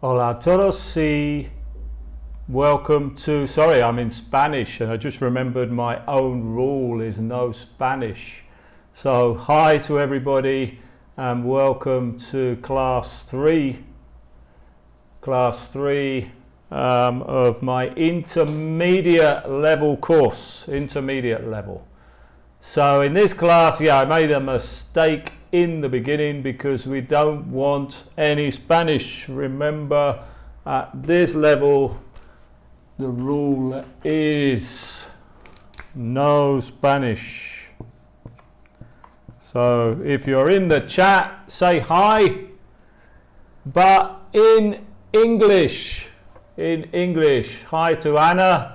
Hola a todos y welcome to, sorry, I'm in Spanish and I just remembered my own rule is no Spanish. So hi to everybody and welcome to class 3 of my intermediate level course, intermediate level. So in this class, I made a mistake in the beginning because we don't want any Spanish. Remember, at this level, the rule is no Spanish. So if you're in the chat, say hi, but in English. Hi to Anna.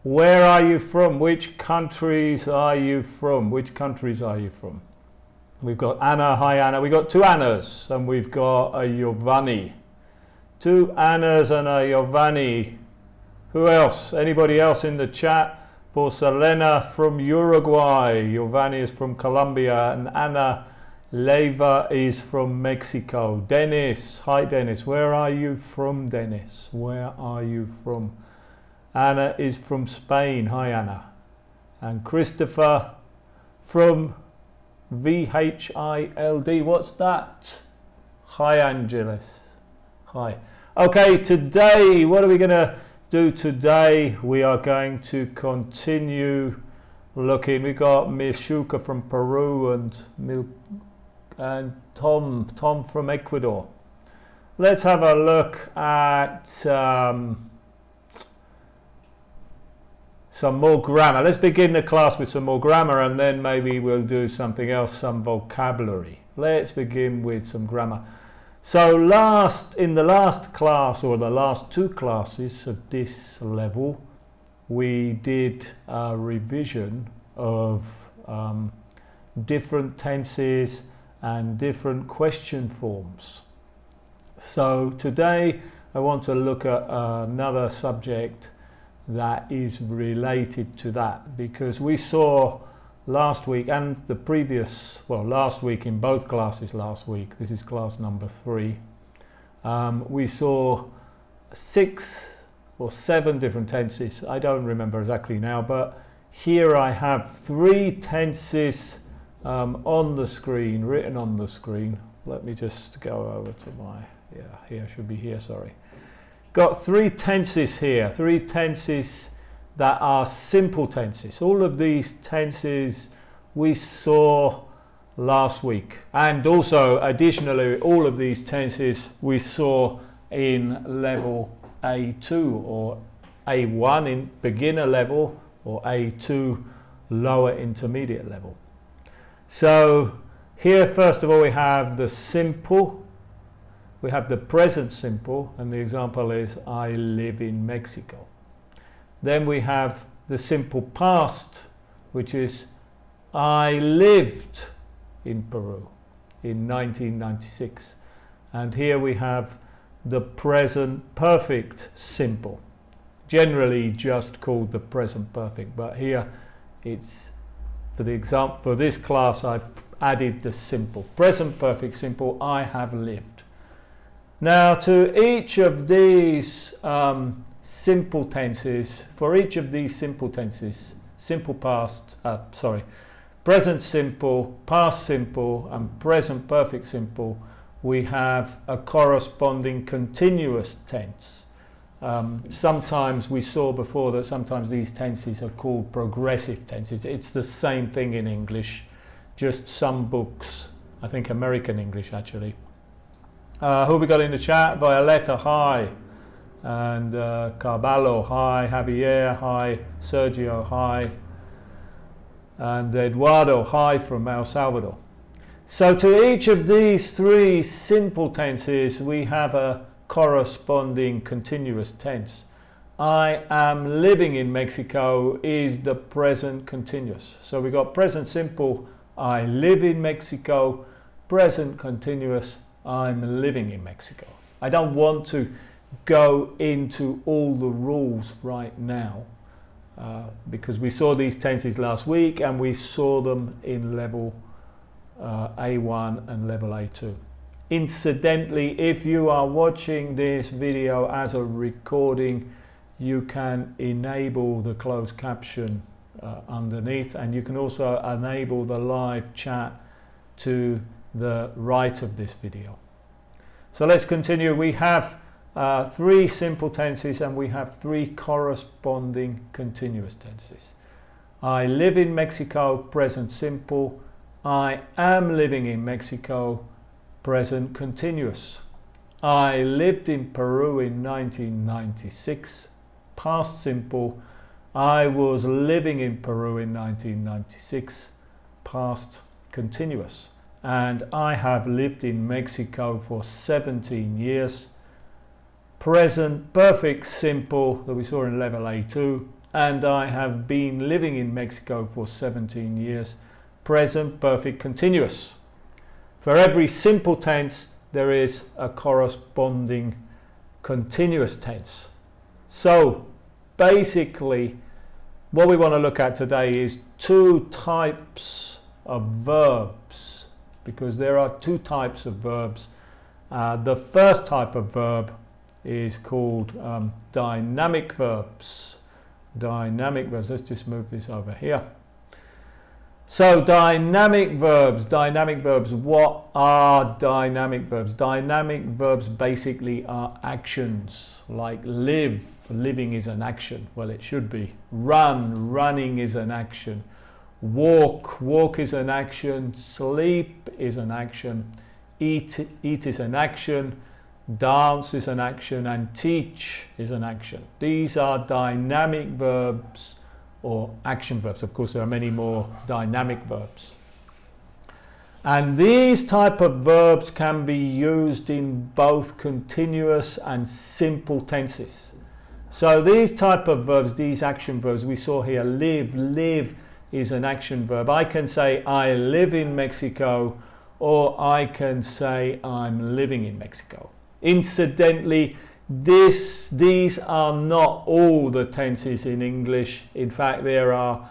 Where are you from? Which countries are you from? We've got Anna. Hi Anna. We've got two Annas and we've got a Giovanni. Two Annas and a Giovanni. Who else? Anybody else in the chat? Porcelena from Uruguay. Giovanni is from Colombia and Anna Leva is from Mexico. Dennis. Hi Dennis. Where are you from, Dennis? Where are you from? Anna is from Spain. Hi Anna. And Christopher from VHILD. What's that? Hi Angeles. Hi. Okay, today, what are we going to do today? We are going to continue looking. We got Mishuka from Peru and Tom from Ecuador. Let's have a look at some more grammar. Let's begin the class with some more grammar and then maybe we'll do something else, some vocabulary. Let's begin with some grammar. So in the last class, or the last two classes of this level, we did a revision of different tenses and different question forms. So today I want to look at another subject that is related to that, because we saw last week and the previous, last week in both classes last week, this is class number 3, we saw 6 or 7 different tenses. I don't remember exactly now, but here I have 3 tenses on the screen, written on the screen. Let me just go over to here should be here, sorry. Got 3 tenses here, 3 tenses that are simple tenses. All of these tenses we saw last week, and also additionally all of these tenses we saw in level A2 or A1 in beginner level, or A2 lower intermediate level. So here first of all we have the simple. We have the present simple, and the example is I live in Mexico. Then we have the simple past, which is I lived in Peru in 1996. And here we have the present perfect simple, generally just called the present perfect, but here it's, for the example, for this class I've added the simple. Present perfect simple, I have lived. Now to each of these simple tenses, for each of these simple tenses, present simple, past simple and present perfect simple, we have a corresponding continuous tense. Sometimes we saw before that sometimes these tenses are called progressive tenses. It's the same thing in English, just some books, I think American English actually. Who we got in the chat? Violetta, hi. And Carvalho, hi. Javier, hi. Sergio, hi. And Eduardo, hi from El Salvador. So to each of these 3 simple tenses we have a corresponding continuous tense. I am living in Mexico is the present continuous. So we got present simple, I live in Mexico. Present continuous, I'm living in Mexico. I don't want to go into all the rules right now because we saw these tenses last week and we saw them in level A1 and level A2. Incidentally, if you are watching this video as a recording, you can enable the closed caption underneath, and you can also enable the live chat to the right of this video. So let's continue. We have 3 simple tenses and we have 3 corresponding continuous tenses. I live in Mexico, present simple. I am living in Mexico, present continuous. I lived in Peru in 1996, past simple. I was living in Peru in 1996, past continuous. And I have lived in Mexico for 17 years, present perfect simple that we saw in level A2. And I have been living in Mexico for 17 years, present perfect continuous. For every simple tense, there is a corresponding continuous tense. So basically, what we want to look at today is 2 types of verbs, because there are 2 types of verbs. The first type of verb is called dynamic verbs. Dynamic verbs. Let's just move this over here. So dynamic verbs. Dynamic verbs. What are dynamic verbs? Dynamic verbs basically are actions, like live. Living is an action. Well, it should be. Run. Running is an action. Walk. Walk is an action. Sleep is an action. Eat. Eat is an action. Dance is an action, and teach is an action. These are dynamic verbs or action verbs. Of course, there are many more dynamic verbs. And these type of verbs can be used in both continuous and simple tenses. So these type of verbs, these action verbs, we saw here, live. Live is an action verb. I can say I live in Mexico, or I can say I'm living in Mexico. Incidentally, these are not all the tenses in English. In fact, there are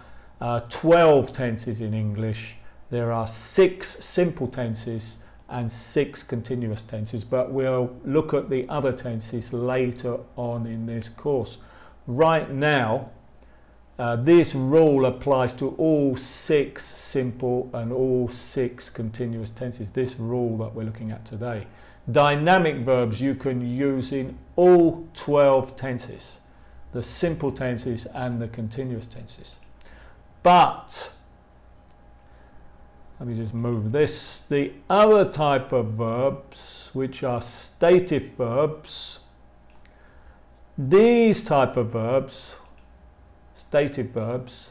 12 tenses in English. There are 6 simple tenses and 6 continuous tenses, but we'll look at the other tenses later on in this course. Right now, this rule applies to all 6 simple and all 6 continuous tenses, this rule that we're looking at today. Dynamic verbs you can use in all 12 tenses, the simple tenses and the continuous tenses. But, let me just move this, the other type of verbs, which are stative verbs, these type of verbs, stative verbs,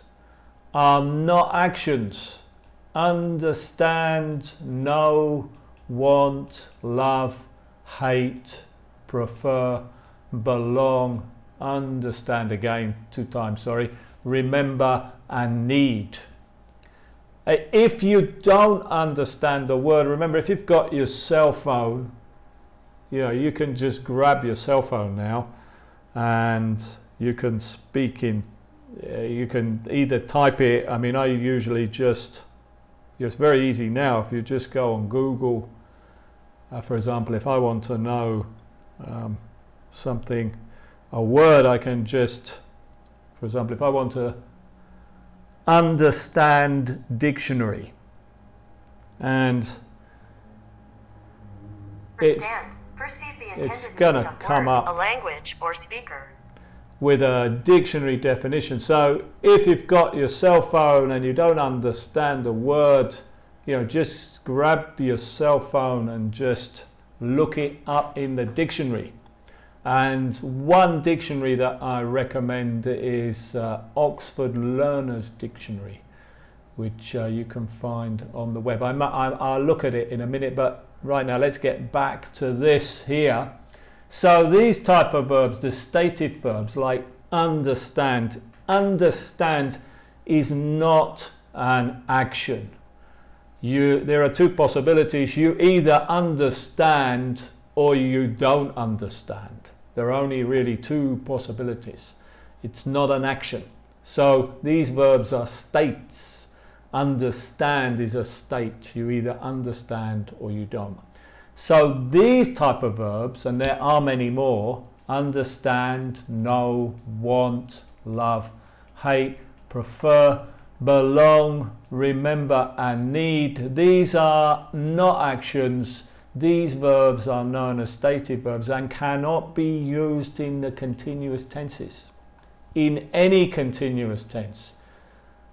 are not actions. Understand, know, want, love, hate, prefer, belong, understand again 2 times, sorry, remember and need. If you don't understand the word, remember if you've got your cell phone, you can just grab your cell phone now and you can speak in, you can either type it, I mean I usually just, it's very easy now if you just go on Google. For example, if I want to know something, a word, I can just, for example, if I want to understand dictionary, and it's going to come up a language or speaker with a dictionary definition. So if you've got your cell phone and you don't understand the word, just grab your cell phone and just look it up in the dictionary. And one dictionary that I recommend is Oxford Learner's Dictionary, which you can find on the web. I'll look at it in a minute, but right now let's get back to this here. So these type of verbs, the stative verbs like understand. Understand is not an action. There are 2 possibilities. You either understand or you don't understand. There are only really 2 possibilities. It's not an action. So these verbs are states. Understand is a state. You either understand or you don't. So these type of verbs, and there are many more: understand, know, want, love, hate, prefer, belong, remember, and need. These are not actions. These verbs are known as stative verbs and cannot be used in the continuous tenses, in any continuous tense.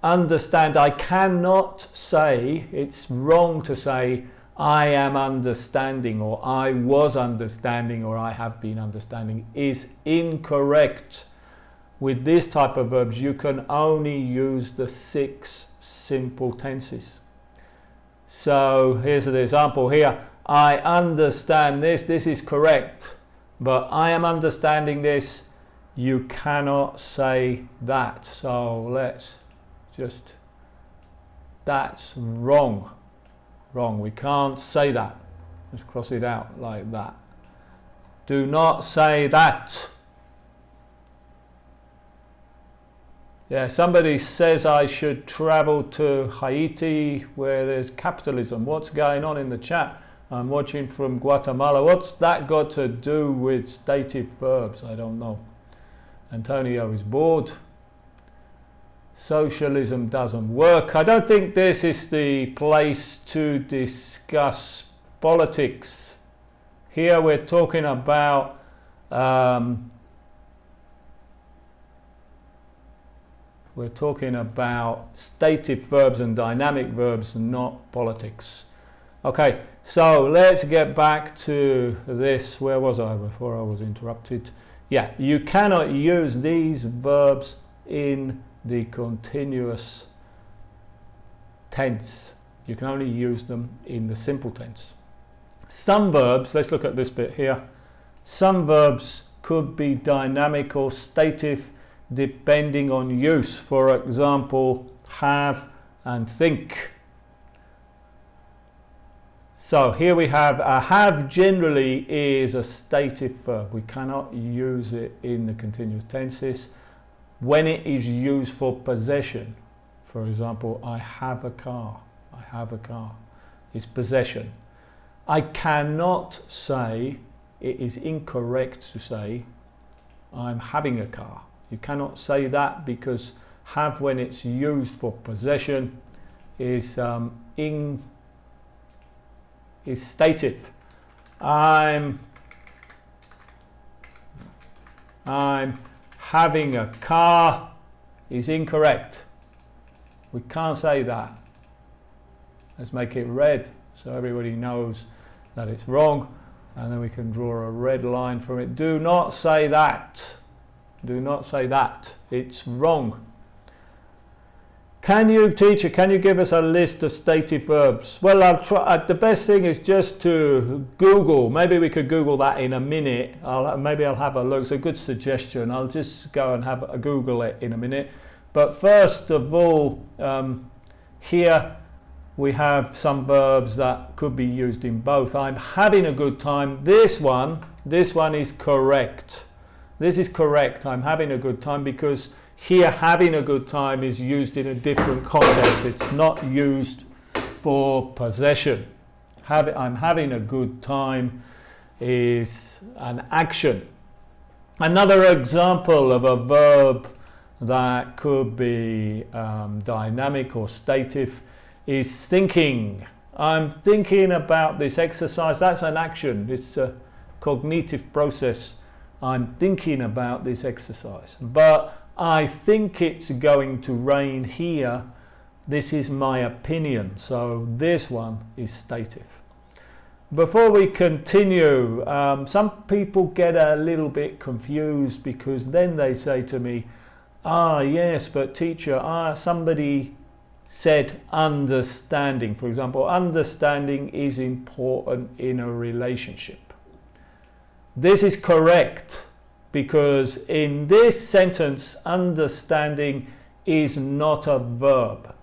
Understand, I cannot say, it's wrong to say I am understanding, or I was understanding, or I have been understanding, is incorrect. With this type of verbs, you can only use the 6 simple tenses. So here's an example here. I understand this. This is correct. But I am understanding this. You cannot say that. So let's just, that's wrong. Wrong. We can't say that. Let's cross it out like that. Do not say that. Yeah, somebody says I should travel to Haiti where there's capitalism. What's going on in the chat? I'm watching from Guatemala. What's that got to do with stative verbs? I don't know. Antonio is bored. Socialism doesn't work. I don't think this is the place to discuss politics. Here we're talking about stative verbs and dynamic verbs, not politics. Okay, so let's get back to this. Where was I before I was interrupted? Yeah, you cannot use these verbs in the continuous tense. You can only use them in the simple tense. Some verbs, let's look at this bit here. Some verbs could be dynamic or stative depending on use. For example, have and think. So here we have a have generally is a stative verb. We cannot use it in the continuous tenses. When it is used for possession, for example, I have a car. I have a car. It's possession. I cannot say, it is incorrect to say, I'm having a car. You cannot say that because have, when it's used for possession, is stative. I'm having a car is incorrect. We can't say that. Let's make it red so everybody knows that it's wrong, and then we can draw a red line from it. Do not say that. Do not say that. It's wrong. Can you, teacher, can you give us a list of stative verbs? Well, I'll try. The best thing is just to Google. Maybe we could Google that in a minute. Maybe I'll have a look. It's a good suggestion. I'll just go and have a Google it in a minute. But first of all, here we have some verbs that could be used in both. I'm having a good time. This one is correct. This is correct. I'm having a good time because here having a good time is used in a different context. It's not used for possession. I'm having a good time is an action. Another example of a verb that could be dynamic or stative is thinking. I'm thinking about this exercise. That's an action. It's a cognitive process. I'm thinking about this exercise. But I think it's going to rain here. This is my opinion. So this one is stative. Before we continue, some people get a little bit confused because then they say to me, yes, but teacher, somebody said understanding. For example, understanding is important in a relationship. This is correct. Because in this sentence, understanding is not a verb.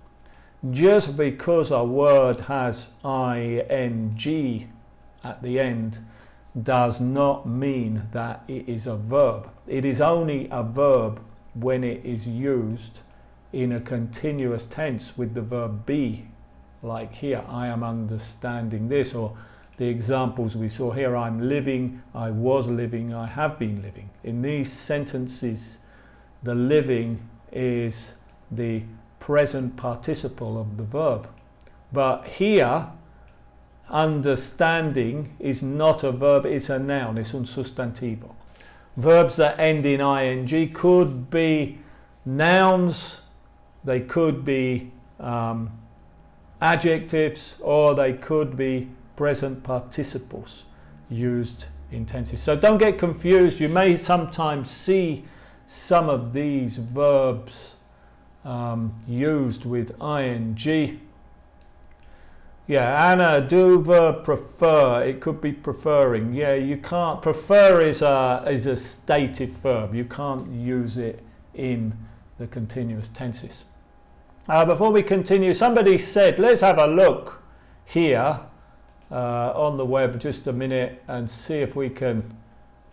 Just because a word has ing at the end does not mean that it is a verb. It is only a verb when it is used in a continuous tense with the verb be. Like here, I am understanding this, or the examples we saw here. I'm living, I was living, I have been living. In these sentences, the living is the present participle of the verb. But here, understanding is not a verb, it's a noun, it's un sustantivo. Verbs that end in ing could be nouns, they could be adjectives, or they could be present participles used in tenses. So don't get confused. You may sometimes see some of these verbs used with ing. Yeah, Anna, do verb prefer. It could be preferring. Yeah, you can't. Prefer is a stative verb. You can't use it in the continuous tenses. Before we continue, somebody said, let's have a look here on the web just a minute and see if we can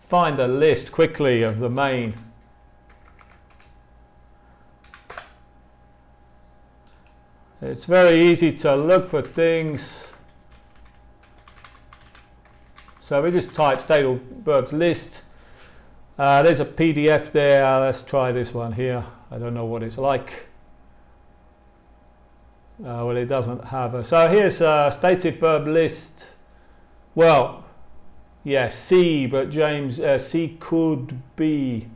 find a list quickly of the main. It's very easy to look for things. So we just type Stative Verbs list. There's a PDF there. Let's try this one here. I don't know what it's like. Well, it doesn't have a... So here's a stative verb list. Well, yeah, C, but James, C could be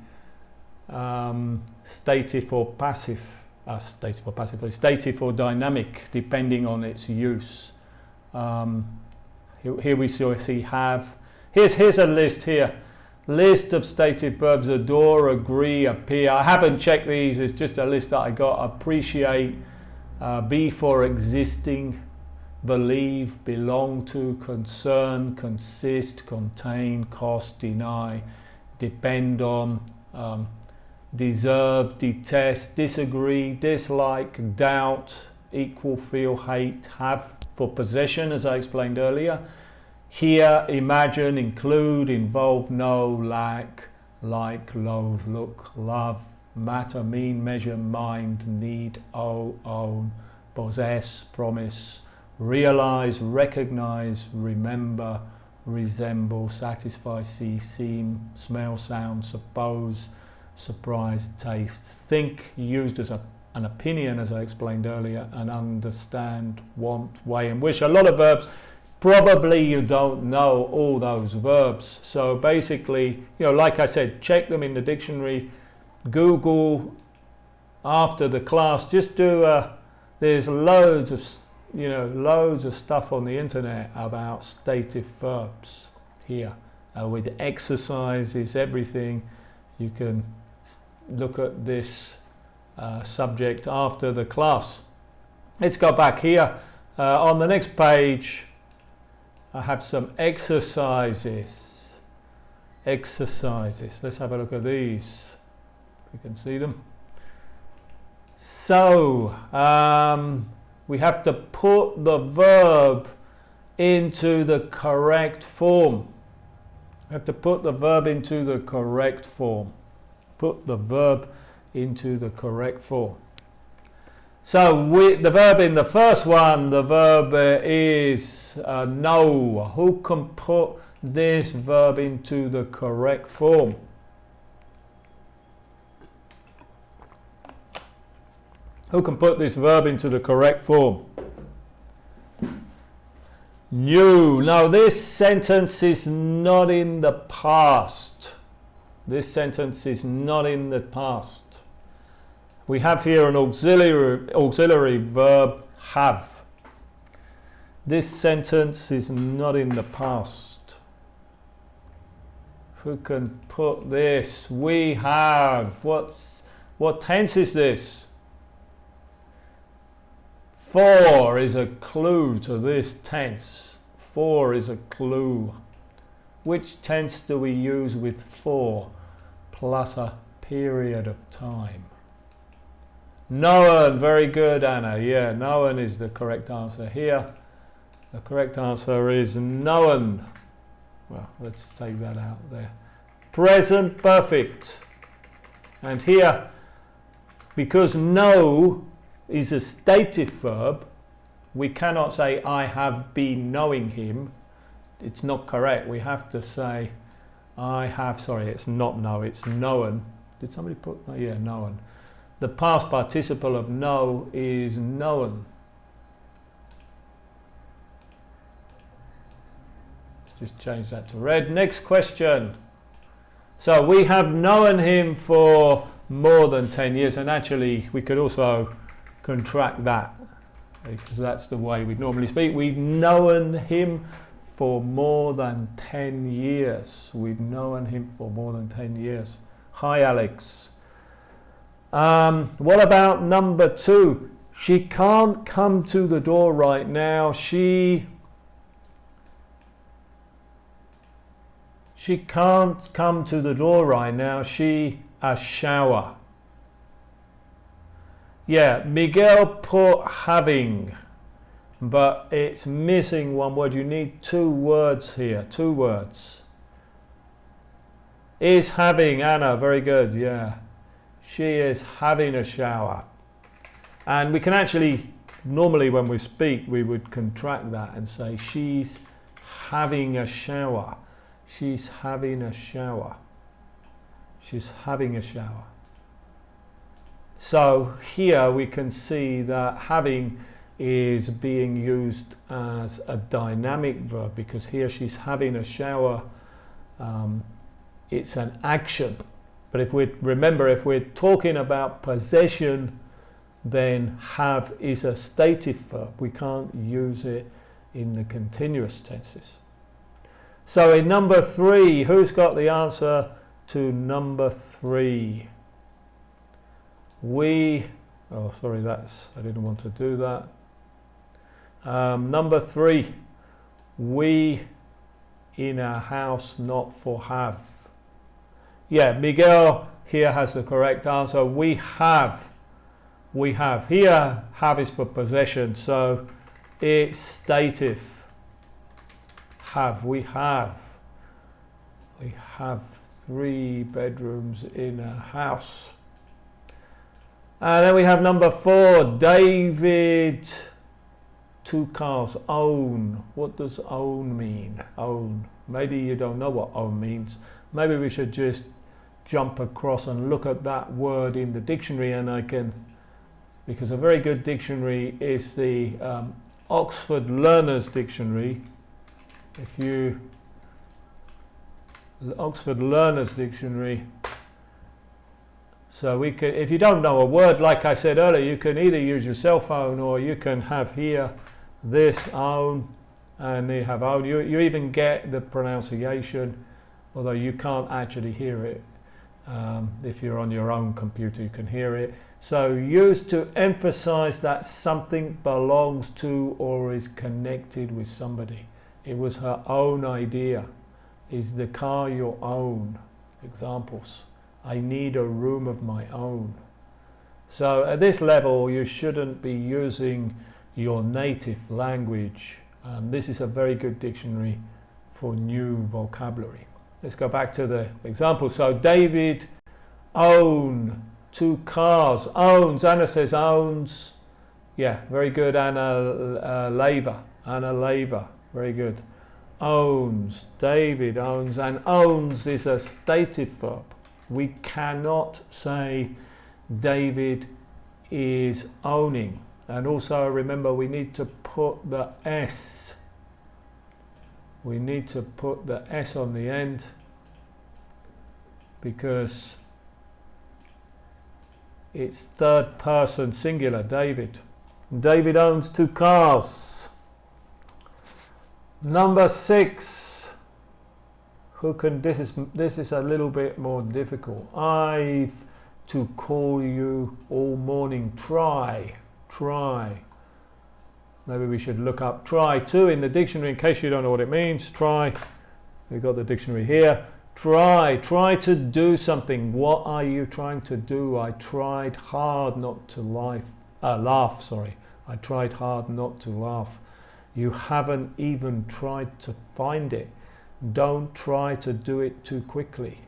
stative or passive. Stative or passive, stative or dynamic, depending on its use. Here we see have. Here's a list here. List of stative verbs: adore, agree, appear. I haven't checked these, it's just a list that I got. Appreciate, be for existing, believe, belong to, concern, consist, contain, cost, deny, depend on, deserve, detest, disagree, dislike, doubt, equal, feel, hate, have for possession, as I explained earlier. Hear, imagine, include, involve, know, lack, like, loathe, look, love, matter, mean, measure, mind, need, owe, own, possess, promise, realize, recognize, remember, resemble, satisfy, see, seem, smell, sound, suppose, surprise, taste, think, used as an opinion, as I explained earlier, and understand, want, weigh, and wish. A lot of verbs, probably you don't know all those verbs. So basically, you know, like I said, check them in the dictionary, Google after the class, just do there's loads of stuff on the internet about stative verbs here with exercises, everything. You can look at this subject after the class. Let's go back here on the next page. I have some exercises. Let's have a look at these. You can see them. So we have to put the verb into the correct form. We have to put the verb into the correct form. Put the verb into the correct form. So the verb in the first one, the verb is know. Who can put this verb into the correct form? Who can put this verb into the correct form? Knew. Now this sentence is not in the past. This sentence is not in the past. We have here an auxiliary verb, have. This sentence is not in the past. Who can put this? We have. What tense is this? For is a clue to this tense. For is a clue. Which tense do we use with for plus a period of time? Known. Very good, Anna. Yeah, known is the correct answer here. The correct answer is known. Well, let's take that out there. Present perfect. And here, because know is a stative verb, we cannot say I have been knowing him. it's not correct. We have to say, I have, sorry, it's not know, it's known. Did somebody put, oh, yeah, known. The past participle of know is known. Let's just change that to red. Next question. So we have known him for more than 10 years, and actually we could also contract that because that's the way we normally speak. We've known him for more than 10 years. We've known him for more than 10 years. Hi, Alex. What about number 2? She can't come to the door right now. She can't come to the door right now. She a shower. Yeah, Miguel put having, but it's missing one word. You need 2 words here. 2 words. Is having, Anna, very good, yeah. She is having a shower. And we can actually, normally when we speak, we would contract that and say she's having a shower. She's having a shower. She's having a shower. So here we can see that having is being used as a dynamic verb because here she's having a shower. It's an action. But if we remember, if we're talking about possession, then have is a stative verb. We can't use it in the continuous tenses. So in number 3, who's got the answer to number 3? We, oh sorry, that's, I didn't want to do that. Number 3, we in a house not for have. Yeah, Miguel here has the correct answer. We have. Here, have is for possession, so it's stative. Have, we have 3 bedrooms in a house. And then we have number 4, David, 2 cars, own. What does own mean? Own. Maybe you don't know what own means. Maybe we should just jump across and look at that word in the dictionary, and I can, because a very good dictionary is the Oxford Learners Dictionary. If you, the Oxford Learners Dictionary. So we can, if you don't know a word, like I said earlier, you can either use your cell phone or you can have here this own, and you have own. You even get the pronunciation, although you can't actually hear it. If you're on your own computer, you can hear it. So used to emphasize that something belongs to or is connected with somebody. It was her own idea. Is the car your own? Examples. I need a room of my own. So at this level, you shouldn't be using your native language. This is a very good dictionary for new vocabulary. Let's go back to the example. So David own 2 cars. Owns. Anna says owns. Yeah, very good. Anna Laver. Anna Laver. Very good. Owns. David owns. And owns is a stative verb. We cannot say David is owning. And also remember, we need to put the S. We need to put the S on the end because it's 3rd person singular, David. David owns 2 cars. Number 6. Who can, this is a little bit more difficult. I've to call you all morning. Try. Maybe we should look up try to in the dictionary in case you don't know what it means. Try. We've got the dictionary here. Try to do something. What are you trying to do? I tried hard not to laugh. Sorry. I tried hard not to laugh. You haven't even tried to find it. Don't try to do it too quickly.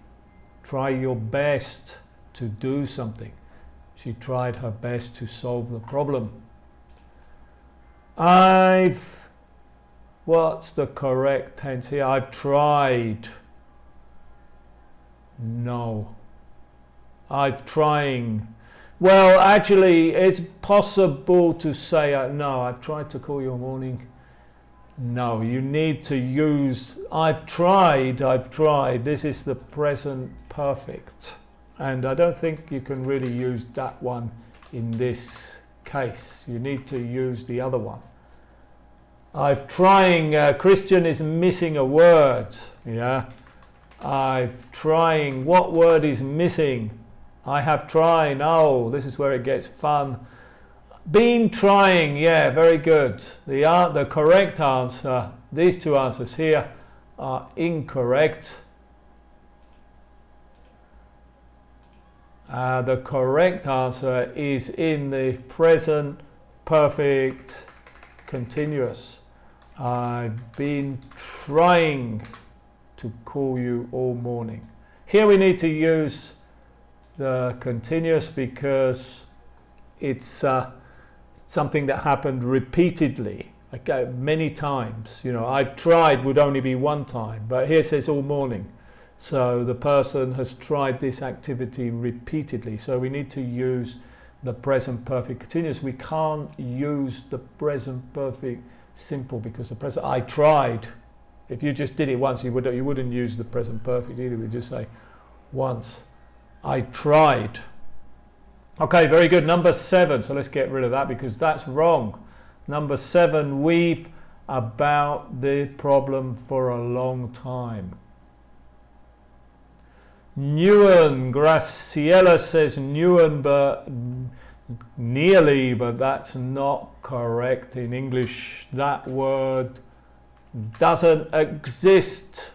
Try your best to do something. She tried her best to solve the problem. I've What's the correct tense here? I've tried. No. I've trying. Well, actually, it's possible to say, no, I've tried to call you in the morning. No, you need to use, I've tried. This is the present perfect. And I don't think you can really use that one in this case. You need to use the other one. I've trying, Christian is missing a word. Yeah. I've trying, what word is missing? I have tried. Oh, this is where it gets fun. Been trying, yeah, very good. The correct answer, these two answers here are incorrect. The correct answer is in the present perfect continuous. I've been trying to call you all morning. Here we need to use the continuous because it's something that happened repeatedly, okay, many times. You know, I've tried would only be one time, but here it says all morning. So the person has tried this activity repeatedly. So we need to use the present perfect continuous. We can't use the present perfect simple because the present, I tried. If you just did it once, you wouldn't use the present perfect either. We'd just say once. I tried. Okay, very good. Number 7. So let's get rid of that because that's wrong. Number 7, we've about the problem for a long time. Newen, Graciela says Newen, but nearly, but that's not correct in English. That word doesn't exist.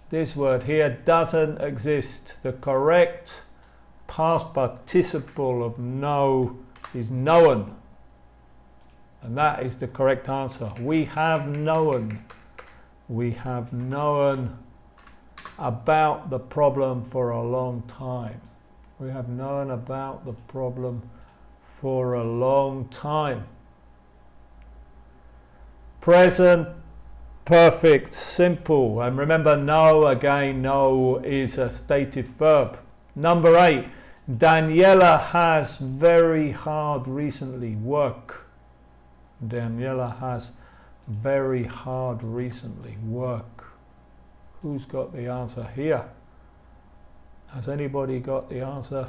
This word here doesn't exist. The correct past participle of know is known. And that is the correct answer. We have known. We have known about the problem for a long time. We have known about the problem for a long time. Present perfect simple. And remember, know, again, know is a stative verb. Number 8, Daniela has very hard recently work. Daniela has very hard recently work. Who's got the answer here? Has anybody got the answer?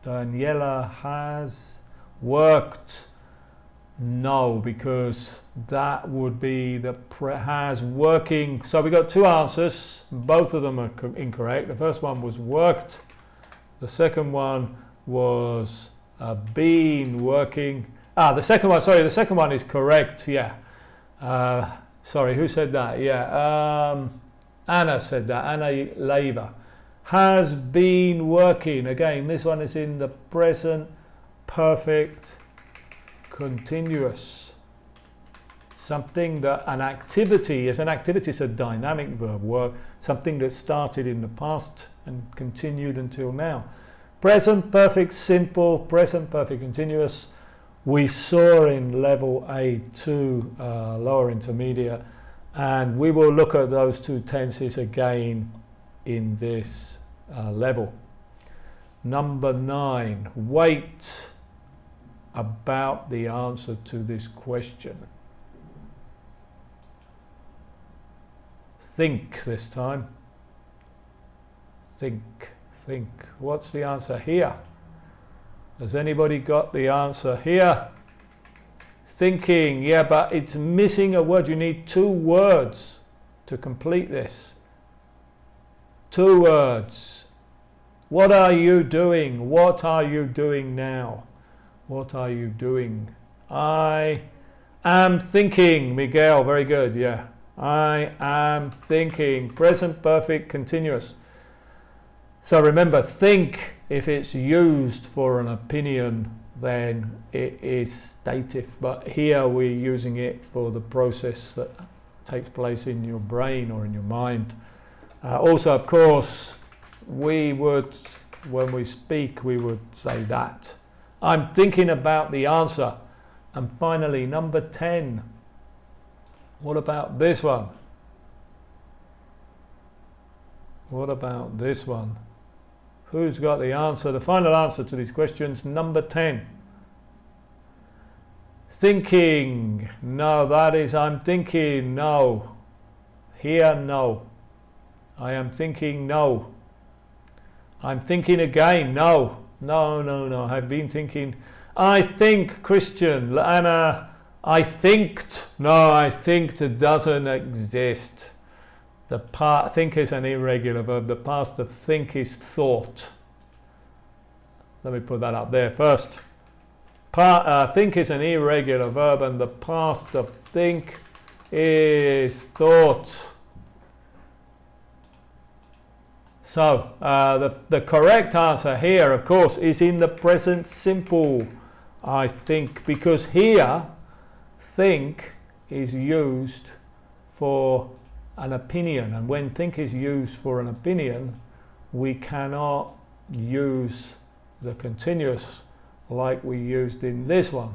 Daniela has worked. No, because that would be the has working. So we got two answers. Both of them are incorrect. The first one was worked. The second one was been working. The second one, sorry, the second one is correct. Yeah. Sorry, who said that? Yeah. Anna said that. Anna Leva. Has been working. Again, this one is in the present perfect continuous. Something that an activity is a dynamic verb, work, something that started in the past and continued until now. Present perfect simple, present perfect continuous, we saw in level A2, lower intermediate, and we will look at those two tenses again in this level. Number 9, wait about the answer to this question. Think this time. Think. What's the answer here? Has anybody got the answer here? Thinking, yeah, but it's missing a word. You need 2 words to complete this. 2 words. What are you doing? What are you doing now? What are you doing? I am thinking. Miguel, very good, yeah. I am thinking. Present perfect continuous. So remember, think, if it's used for an opinion, then it is stative. But here we're using it for the process that takes place in your brain or in your mind. Also, of course, we would, when we speak, we would say that. I'm thinking about the answer. And finally, number 10. What about this one? What about this one? Who's got the answer? The final answer to these questions, number 10. Thinking. No, that is I'm thinking. No. Here, no. I am thinking. No. I'm thinking again. No. No, no, no. I've been thinking. I think, Christian. Anna, I thinked. No, I thinked doesn't exist. The think is an irregular verb. The past of think is thought. Let me put that up there first. Think is an irregular verb, and the past of think is thought. So the correct answer here, of course, is in the present simple. I think, because here think is used for an opinion, and when think is used for an opinion, we cannot use the continuous like we used in this one.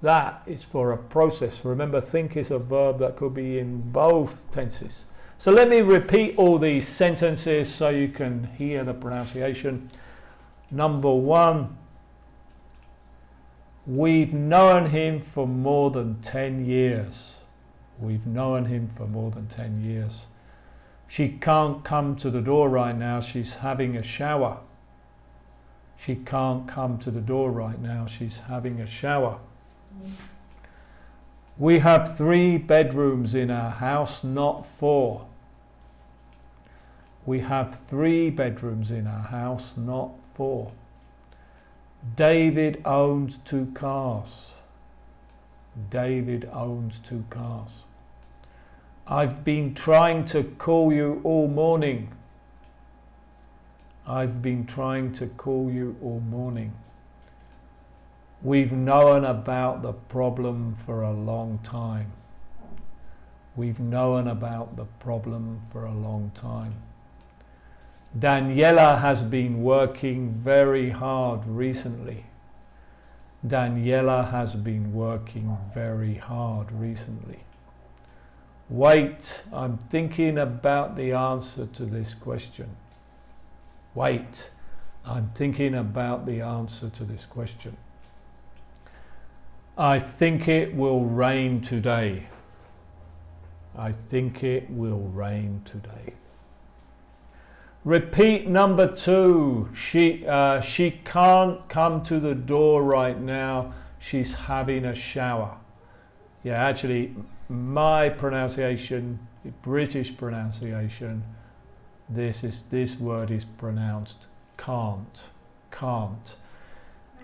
That is for a process. Remember, think is a verb that could be in both tenses. So let me repeat all these sentences so you can hear the pronunciation. Number 1, we've known him for more than 10 years. We've known him for more than 10 years. She can't come to the door right now. She's having a shower. She can't come to the door right now. She's having a shower. We have 3 bedrooms in our house, not 4. We have 3 bedrooms in our house, not 4. David owns 2 cars. David owns 2 cars. I've been trying to call you all morning. I've been trying to call you all morning. We've known about the problem for a long time. We've known about the problem for a long time. Daniela has been working very hard recently. Daniela has been working very hard recently. Wait, I'm thinking about the answer to this question. Wait, I'm thinking about the answer to this question. I think it will rain today. I think it will rain today. Repeat number 2. She can't come to the door right now. She's having a shower. Yeah, actually, my pronunciation, British pronunciation, this word is pronounced can't. Can't.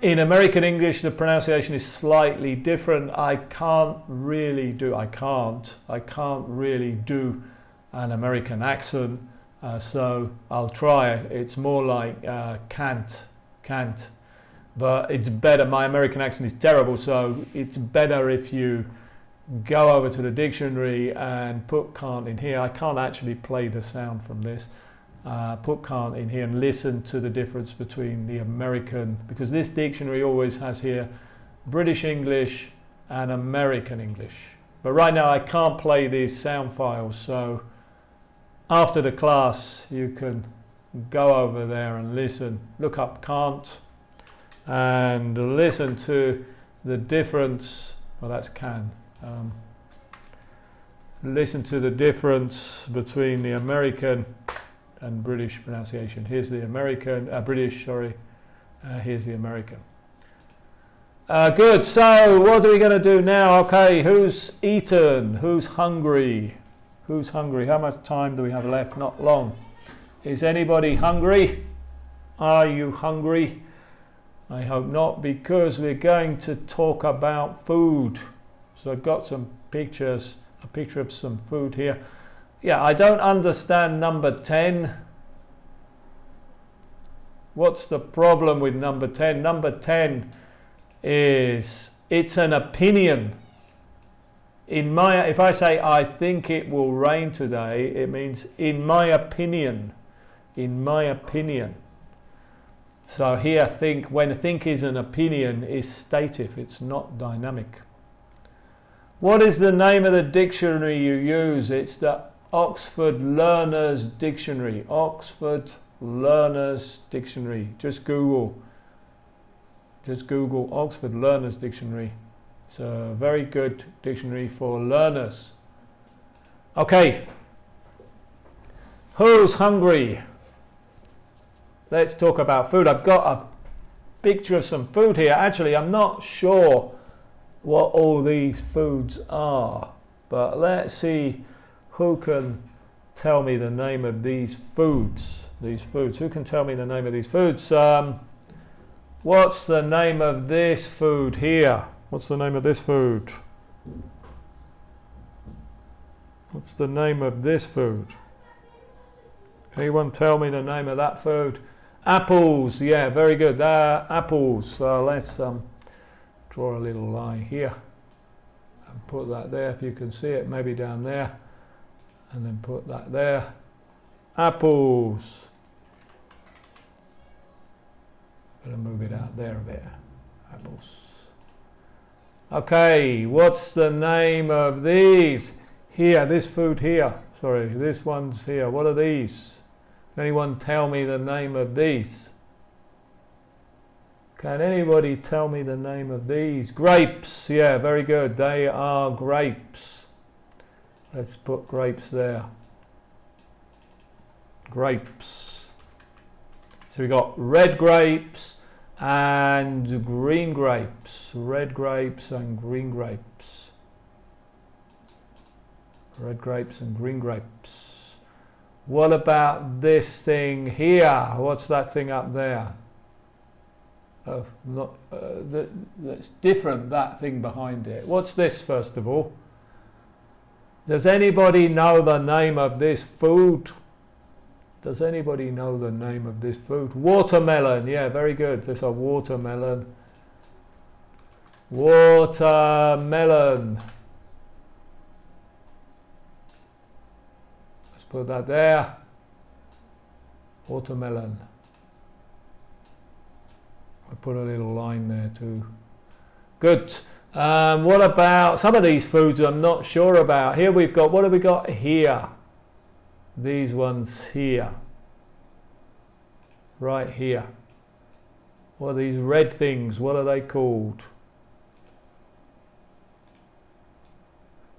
In American English, the pronunciation is slightly different. I can't really do an American accent. So I'll try. It's more like can't. But it's better. My American accent is terrible, so it's better if you go over to the dictionary and put can't in here. I can't actually play the sound from this. Put can't in here and listen to the difference between the American, because this dictionary always has here British English and American English. But right now I can't play these sound files, so after the class you can go over there and listen, look up can't and listen to the difference. Well, that's can. Listen to the difference between the American and British pronunciation. Here's the American, British, sorry. Here's the American. Good, so what are we going to do now? Okay, who's eaten? Who's hungry? Who's hungry? How much time do we have left? Not long. Is anybody hungry? Are you hungry? I hope not, because we're going to talk about food. So I've got some pictures, a picture of some food here. Yeah, I don't understand number 10. What's the problem with number 10? Number 10 is it's an opinion. If I say I think it will rain today, it means in my opinion. In my opinion. So here think, when think is an opinion, is stative, it's not dynamic. What is the name of the dictionary you use? It's the Oxford Learners Dictionary. Oxford Learners Dictionary. Just Google Oxford Learners Dictionary. It's a very good dictionary for learners. Okay. Who's hungry? Let's talk about food. I've got a picture of some food here. Actually, I'm not sure what all these foods are, but let's see who can tell me the name of these foods. Who can tell me the name of these foods? What's the name of this food here? What's the name of this food? What's the name of this food? Anyone tell me the name of that food? Apples. Yeah, very good. Apples. So let's draw a little line here and put that there if you can see it, maybe down there, and then put that there. Apples. Gonna move it out there a bit. Apples. Okay, what's the name of these? Here, this food here. Sorry, this one's here. What are these? Can anyone tell me the name of these? Can anybody tell me the name of these? Grapes. Yeah, very good. They are grapes. Let's put grapes there. Grapes. So we got red grapes and green grapes. Red grapes and green grapes. Red grapes and green grapes. What about this thing here? What's that thing up there? Oh, that's different, that thing behind it. What's this, first of all? Does anybody know the name of this food? Does anybody know the name of this food? Watermelon. Yeah, very good. There's a watermelon. Watermelon. Let's put that there. Watermelon. I put a little line there too. Good. What about some of these foods I'm not sure about? Here we've got, what have we got here? These ones here. Right here. What are these red things? What are they called?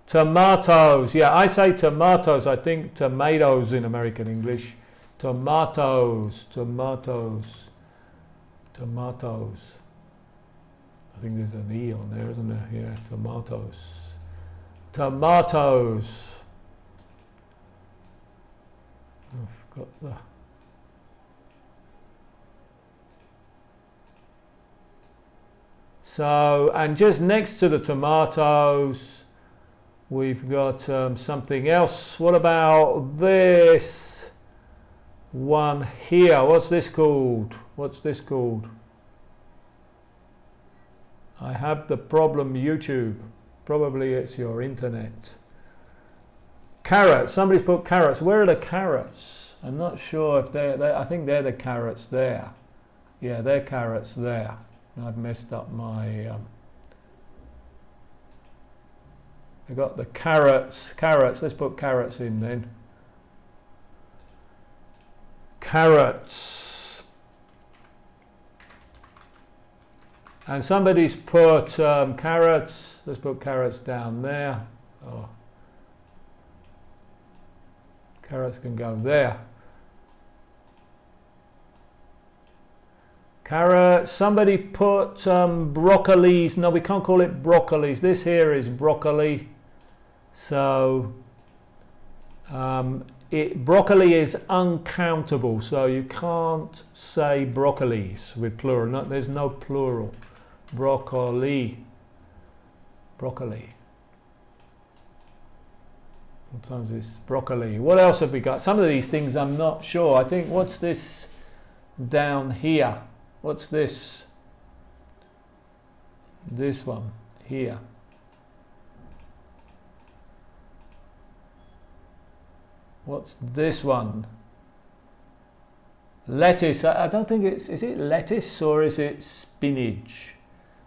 Tomatoes. Yeah, I say tomatoes. I think tomatoes in American English. Tomatoes. Tomatoes. Tomatoes. I think there's an E on there, isn't there? Yeah, tomatoes. Tomatoes. I've got the... So, and just next to the tomatoes, we've got something else. What about this one here? What's this called? What's this called? I have the problem YouTube. Probably it's your internet. Carrots. Somebody's put carrots. Where are the carrots? I'm not sure if they're I think they're the carrots there. Yeah, they're carrots there. I've messed up my... I got the carrots. Carrots. Let's put carrots in then. Carrots. And somebody's put carrots. Let's put carrots down there. Oh. Carrots can go there. Carrots. Somebody put broccolis. No, we can't call it broccolis. This here is broccoli. So broccoli is uncountable. So you can't say broccolis with plural. No, there's no plural. Broccoli. Broccoli. Sometimes it's broccoli. What else have we got? Some of these things I'm not sure. I think, what's this down here? What's this? This one here. What's this one? Lettuce, I don't think it's, is it lettuce or is it spinach?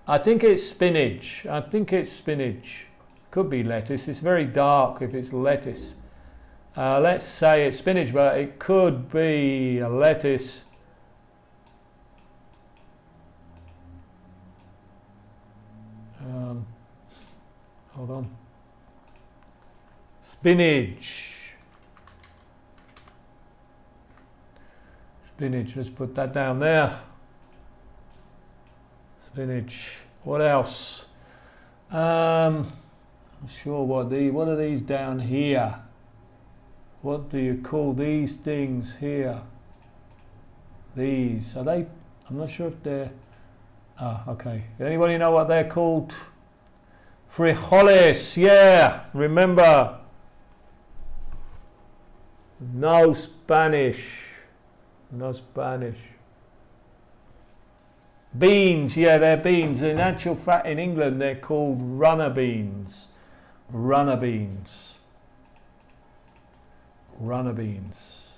I think it's spinach. I think it's spinach. Could be lettuce. It's very dark if it's lettuce. Let's say it's spinach, but it could be a lettuce. Hold on. Spinach. Spinach, let's put that down there. Spinach. What else? I'm sure what are these down here? What do you call these things here? These, are they, I'm not sure if they're, okay. Anybody know what they're called? Frijoles, yeah, remember. No Spanish. No Spanish. Beans, yeah, they're beans. In actual fact, in England, they're called runner beans. Runner beans. Runner beans.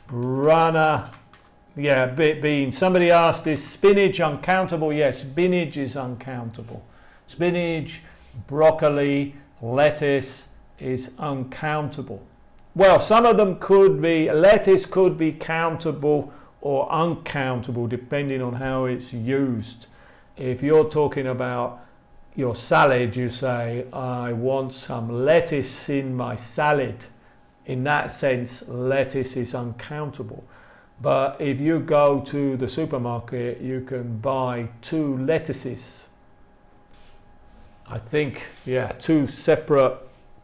Runner, yeah, beans. Somebody asked, is spinach uncountable? Yes, spinach is uncountable. Spinach, broccoli, lettuce is uncountable. Well, some of them could be, lettuce could be countable or uncountable depending on how it's used. If you're talking about your salad, you say, I want some lettuce in my salad. In that sense, lettuce is uncountable. But if you go to the supermarket, you can buy 2 lettuces. I think, yeah, 2 separate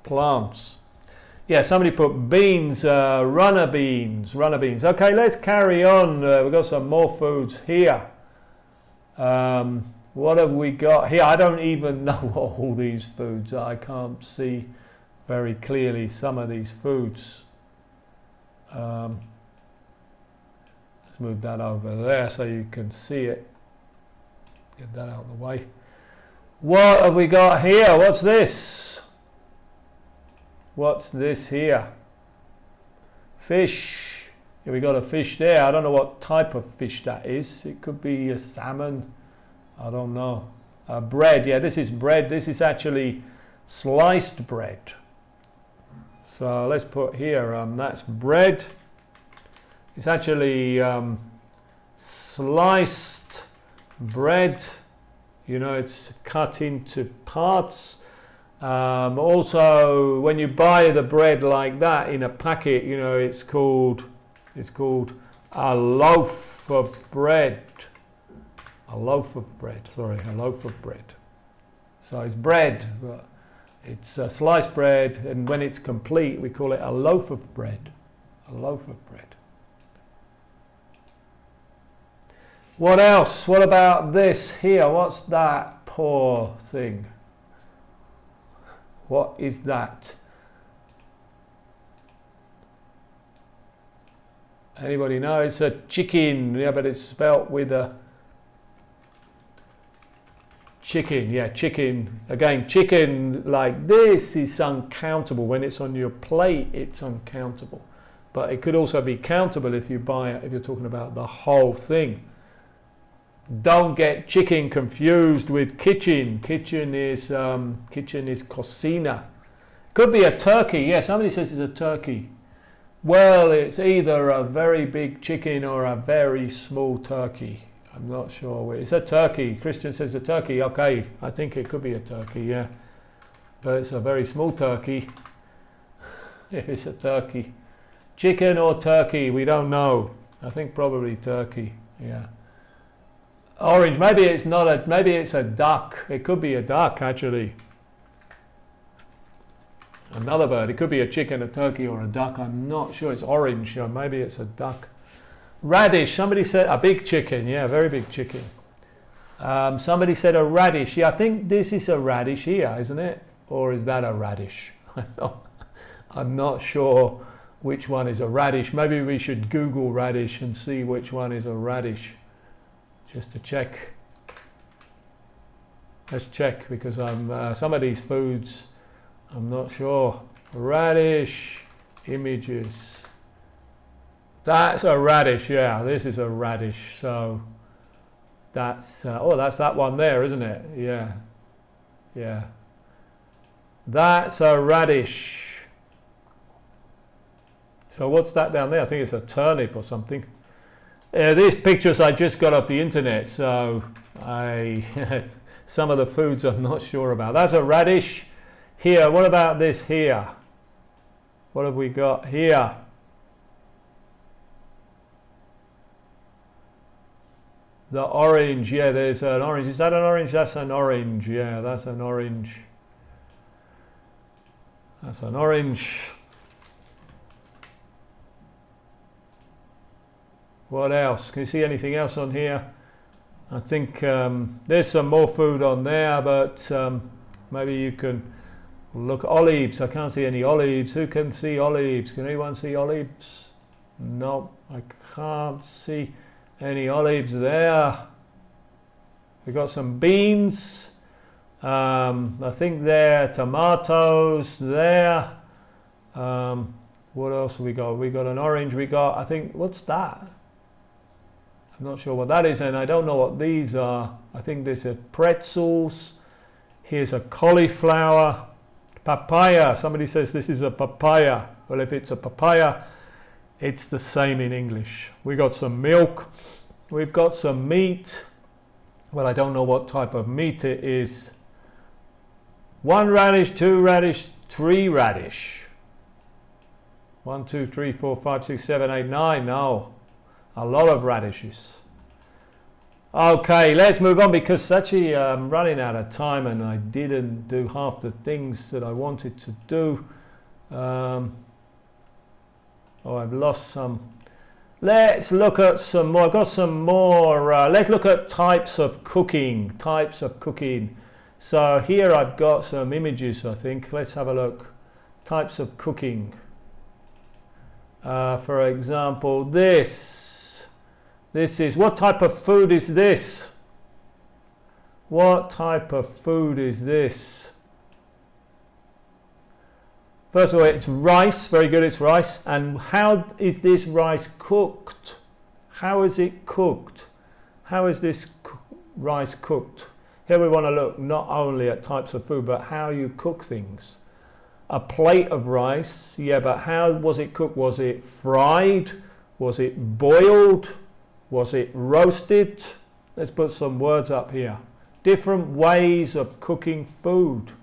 plants. Yeah, somebody put beans, runner beans, runner beans. Okay, let's carry on. We've got some more foods here. What have we got here? I don't even know what all these foods are. I can't see very clearly some of these foods. Let's move that over there so you can see it. Get that out of the way. What have we got here? What's this? What's this here? Fish. Yeah, we got a fish there. I don't know what type of fish that is. It could be a salmon. I don't know. Bread. Yeah, this is bread. This is actually sliced bread. So let's put here, that's bread. It's actually sliced bread. You know, it's cut into parts. Also, when you buy the bread like that in a packet, you know, it's called a loaf of bread. A loaf of bread, sorry, a loaf of bread. So it's bread, but it's sliced bread, and when it's complete, we call it a loaf of bread. A loaf of bread. What else? What about this here? What's that poor thing? What is that? Anybody know? It's a chicken. Yeah, but it's spelt with a chicken. Yeah, chicken. Again, chicken like this is uncountable. When it's on your plate, it's uncountable. But it could also be countable if you buy it, if you're talking about the whole thing. Don't get chicken confused with kitchen. Kitchen is cocina. Could be a turkey. Yeah, somebody says it's a turkey. Well, it's either a very big chicken or a very small turkey. I'm not sure. It's a turkey. Christian says a turkey. Okay, I think it could be a turkey, yeah. But it's a very small turkey. If it's a turkey. Chicken or turkey, we don't know. I think probably turkey, yeah. Orange, maybe it's not a, maybe it's a duck. It could be a duck actually. Another bird. It could be a chicken, a turkey, or a duck. I'm not sure. It's orange, or maybe it's a duck. Radish. Somebody said a big chicken. Yeah, very big chicken. Somebody said a radish. Yeah, I think this is a radish here, isn't it? Or is that a radish? I'm not sure which one is a radish. Maybe we should Google radish and see which one is a radish. Just to check. Let's check, because I'm some of these foods I'm not sure. Radish. images. That's a radish, yeah, this is a radish. So that's, oh, that's that one there, isn't it? Yeah, yeah. That's a radish. So what's that down there? I think it's a turnip or something. These pictures I just got off the internet, so some of the foods I'm not sure about. That's a radish. Here, what about this here? What have we got here? The orange, yeah, there's an orange. Is that an orange? That's an orange, yeah, that's an orange. That's an orange. What else? Can you see anything else on here? I think there's some more food on there, but maybe you can look. Olives. I can't see any olives. Who can see olives? Can anyone see olives? No, I can't see any olives there. We've got some beans. I think there, tomatoes there. What else have we got? We got an orange. We got, I think, what's that? I'm not sure what that is, and I don't know what these are. I think these are pretzels. Here's a cauliflower. Papaya. Somebody says this is a papaya. Well, if it's a papaya, it's the same in English. We got some milk. We've got some meat. Well, I don't know what type of meat it is. 1 radish, 2 radish, 3 radish. 1, 2, 3, 4, 5, 6, 7, 8, 9. No. A lot of radishes. Okay, let's move on because actually I'm running out of time and I didn't do half the things that I wanted to do. Oh, I've lost some. Let's look at some more. I've got some more. Let's look at types of cooking. Types of cooking. So here I've got some images, I think. Let's have a look. Types of cooking. For example, this. This is, what type of food is this? What type of food is this? First of all, it's rice. Very good, it's rice. And how is this rice cooked? How is it cooked? How is this rice cooked? Here we want to look not only at types of food, but how you cook things. A plate of rice, yeah, but how was it cooked? Was it fried? Was it boiled? Was it roasted? Let's put some words up here. Different ways of cooking food.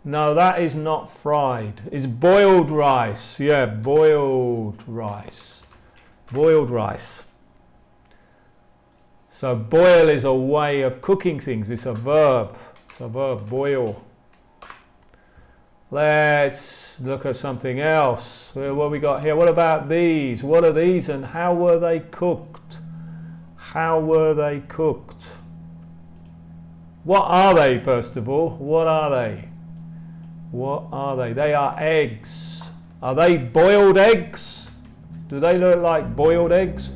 No, that is not fried. It's boiled rice. Yeah, boiled rice. Boiled rice. So boil is a way of cooking things. It's a verb. It's a verb, boil. Let's look at something else. What we got here? What about these? What are these and how were they cooked? How were they cooked? What are they, first of all? What are they? What are they? They are eggs. Are they boiled eggs? Do they look like boiled eggs?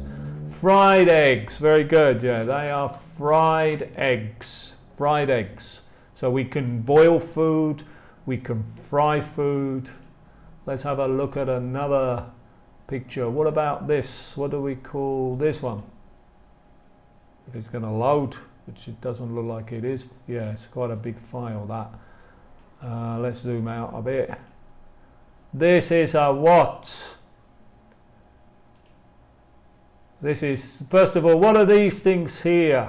Fried eggs. Very good. Yeah, they are fried eggs. Fried eggs. So we can boil food. We can fry food. Let's have a look at another picture. What about this? What do we call this one? If it's going to load, which it doesn't look like it is. Yeah, it's quite a big file, that. Let's zoom out a bit. This is a what? This is, first of all, what are these things here?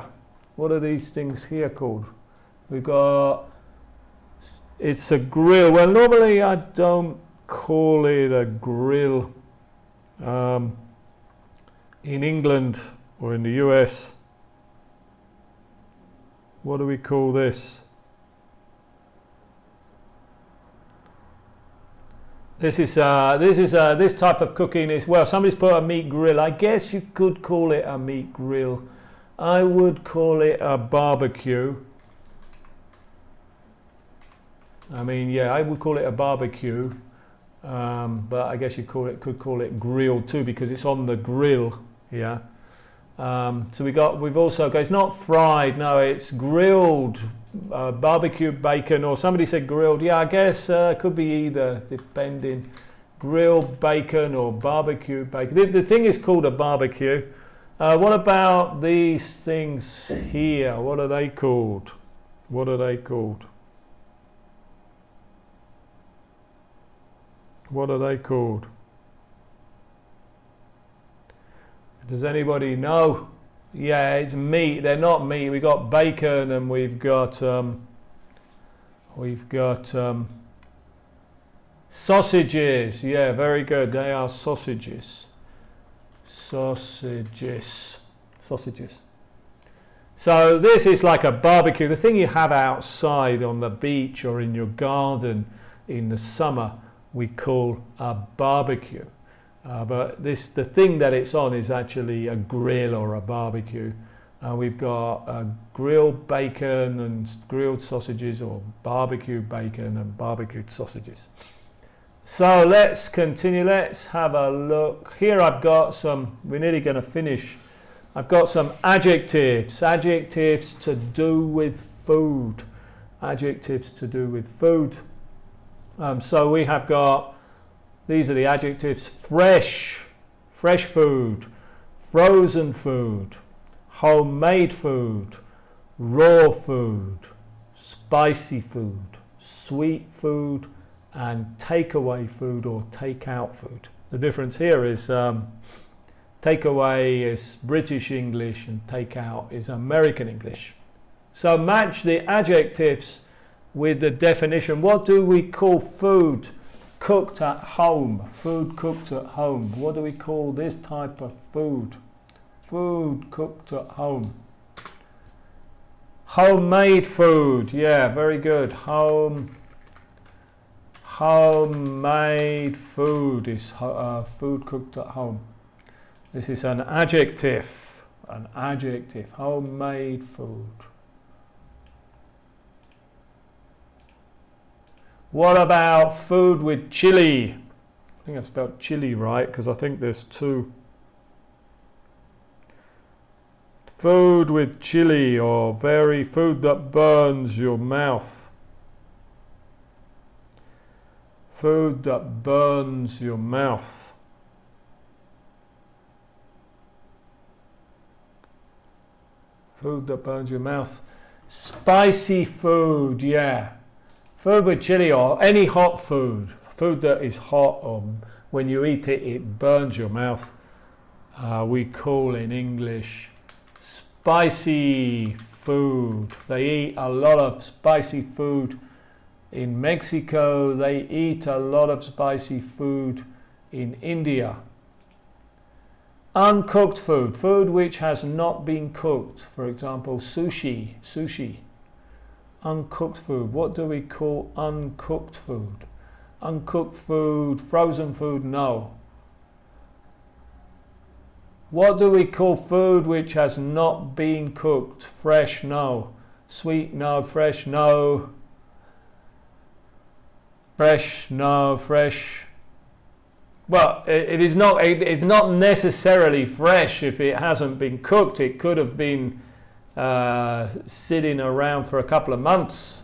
What are these things here called? We've got, it's a grill. Well, normally I don't call it a grill. In England or in the US, what do we call this? This type of cooking is, well, somebody's put a meat grill. I guess you could call it a meat grill. I would call it a barbecue. I mean, yeah, I would call it a barbecue, but I guess you could call it grilled too because it's on the grill. Yeah. So we've also got, it's not fried, no, it's grilled, barbecue bacon, or somebody said grilled. Yeah, I guess it could be either, grilled bacon or barbecue bacon. The thing is called a barbecue. What about these things here? What are they called? What are they called? What are they called? Does anybody know? Yeah, it's meat. They're not meat. We've got bacon and we've got sausages. Yeah, very good. They are sausages. Sausages. Sausages. So this is like a barbecue. The thing you have outside on the beach or in your garden in the summer, we call a barbecue. But the thing that it's on is actually a grill or a barbecue. We've got grilled bacon and grilled sausages, or barbecue bacon and barbecued sausages. So let's continue. Let's have a look. Here I've got some, we're nearly going to finish. I've got some adjectives. Adjectives to do with food. Adjectives to do with food. So we have got, these are the adjectives: fresh, fresh food, frozen food, homemade food, raw food, spicy food, sweet food, and takeaway food or take-out food. The difference here is takeaway is British English and take-out is American English. So match the adjectives with the definition. What do we call food cooked at home? Food cooked at home. What do we call this type of food? Food cooked at home. Homemade food. Yeah, very good. Homemade food is food cooked at home. This is an adjective. An adjective. Homemade food. What about food with chili? I think I spelled chili right because I think there's two. Food with chili, or very food that burns your mouth. Food that burns your mouth. Food that burns your mouth. Spicy food, yeah. Food with chili or any hot food. Food that is hot, or when you eat it, it burns your mouth. We call in English spicy food. They eat a lot of spicy food in Mexico. They eat a lot of spicy food in India. Uncooked food. Food which has not been cooked. For example, sushi. Sushi. Uncooked food. What do we call uncooked food? Uncooked food, frozen food, no. What do we call food which has not been cooked? Fresh, no. Sweet, no. Fresh, no. Fresh, no. Fresh. Well, it's not necessarily fresh if it hasn't been cooked. It could have been sitting around for a couple of months,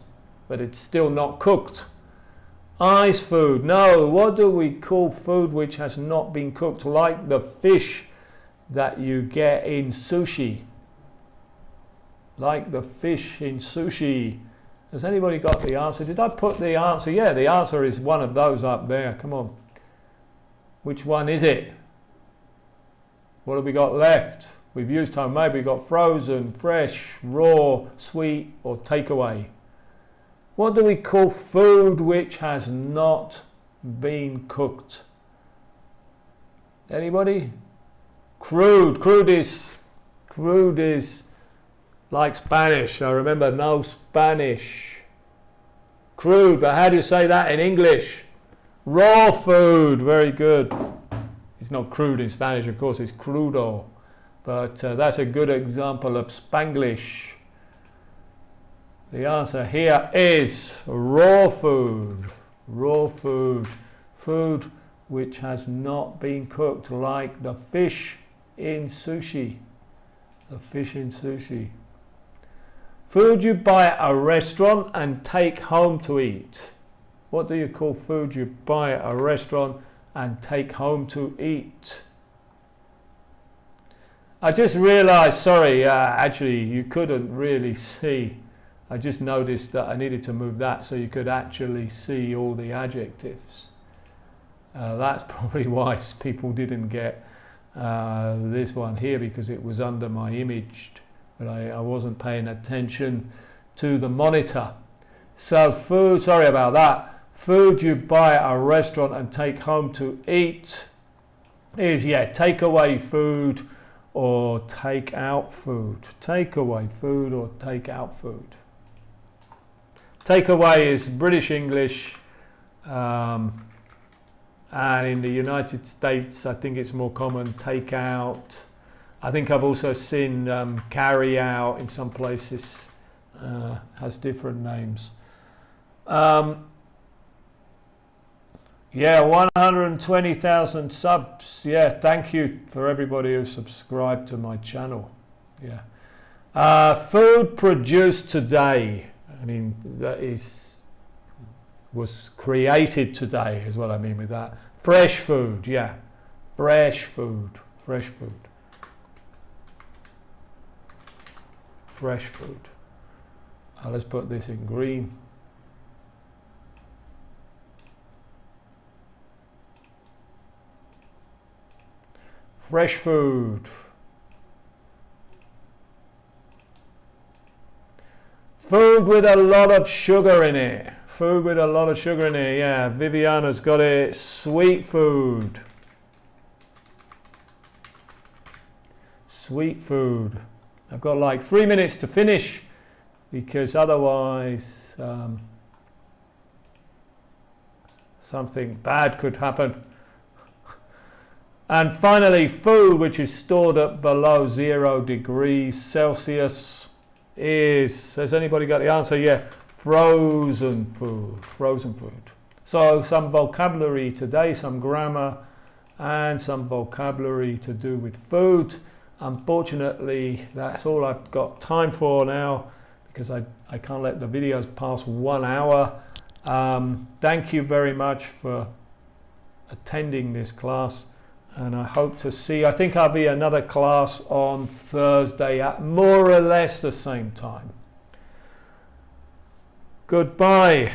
but it's still not cooked. Ice food, no. What do we call food which has not been cooked? Like the fish that you get in sushi. Like the fish in sushi. Has anybody got the answer? Did I put the answer? Yeah, the answer is one of those up there. Come on. Which one is it? What have we got left? We've used homemade. We've got frozen, fresh, raw, sweet, or takeaway. What do we call food which has not been cooked? Anybody? Crude. Crude is like Spanish. I remember no Spanish. Crude, but how do you say that in English? Raw food. Very good. It's not crude in Spanish, of course, it's crudo. But that's a good example of Spanglish. The answer here is raw food. Raw food. Food which has not been cooked, like the fish in sushi. The fish in sushi. Food you buy at a restaurant and take home to eat. What do you call food you buy at a restaurant and take home to eat. I just realized, sorry, actually you couldn't really see. I just noticed that I needed to move that so you could actually see all the adjectives. That's probably why people didn't get this one here, because it was under my image, but I wasn't paying attention to the monitor. So food, sorry about that. Food you buy at a restaurant and take home to eat is, take away food or take out food. Take away food or take out food. Take away is British English, and in the United States I think it's more common, take out. I think I've also seen carry out in some places, has different names. 120,000 subs. Thank you for everybody who subscribed to my channel. Food produced today. I mean, that was created today is what I mean with that. Fresh food, fresh food, fresh food. Fresh food. Let's put this in green. Fresh food. Food with a lot of sugar in it. Food with a lot of sugar in it. Viviana's got it. Sweet food. Sweet food. I've got like 3 minutes to finish, because otherwise something bad could happen. And finally, food which is stored at below 0 degrees Celsius is, has anybody got the answer? Frozen food. Frozen food. So some vocabulary today, some grammar, and some vocabulary to do with food. Unfortunately, that's all I've got time for now, because I can't let the videos pass 1 hour. Thank you very much for attending this class. And I hope to see, I think I'll be another class on Thursday at more or less the same time. Goodbye.